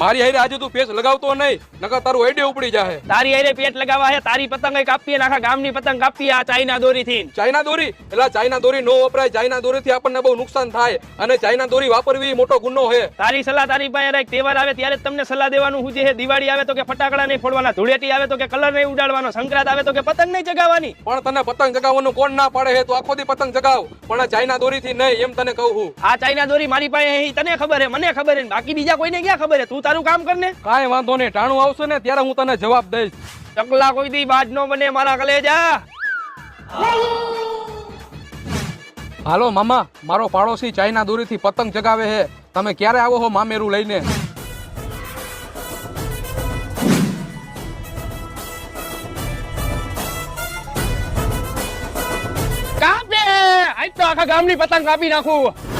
મારી હારે આજે તું પેચ લગાવતો નહીં, નકર તારું આઈડિયા ઉપડી જાહે. તારી હારે પેટ લગાવવા હે, તારી પતંગ કાપીએ, આખા ગામની પતંગ કાપીએ આ ચાઇના દોરી થી. ચાઇના દોરી એટલે ચાઇના દોરી નો વપરાય. ચાઇના દોરી થી આપણને બહુ નુકસાન થાય અને ચાઇના દોરી વાપરવી મોટો ગુનો છે. તારી સલાહ તારી પાસે રાખ. તહેવાર આવે ત્યારે તમને સલાહ દેવાનું હું છે. દિવાળી આવે તો કે ફટાકડા નહીં ફોડવાના, ધૂળેટી આવે તો કે કલર નહીં ઉડાડવાનો, સંક્રાંત આવે તો કે પતંગ નહીં ચગાવવાની. પણ તને પતંગ ચગાવવાનું કોણ ના પાડે છે? તું આખો દી પતંગ ચગાવ, પણ ચાઇના દોરી થી નહીં, એમ તને કહું છું. આ ચાઇના દોરી મારી પાસે તને ખબર હે, મને ખબર હે, બાકી બીજા કોઈને ક્યાં ખબર હે? તું તારું કામ કર ને. કાંઈ વાંધો નહીં, ટાણું આવશે ને ત્યારે હું તને જવાબ દઈશ. ચકલા કોઈ દી બાજ નો બને મારા કલેજા. હાલો મામા, મારો પાડોશી ચાઇના દોરી થી પતંગ ચગાવે છે. તમે ક્યારે આવો છો મામેરું લઈને? કાપે આજ તો આખા ગામની પતંગ કાપી નાખું.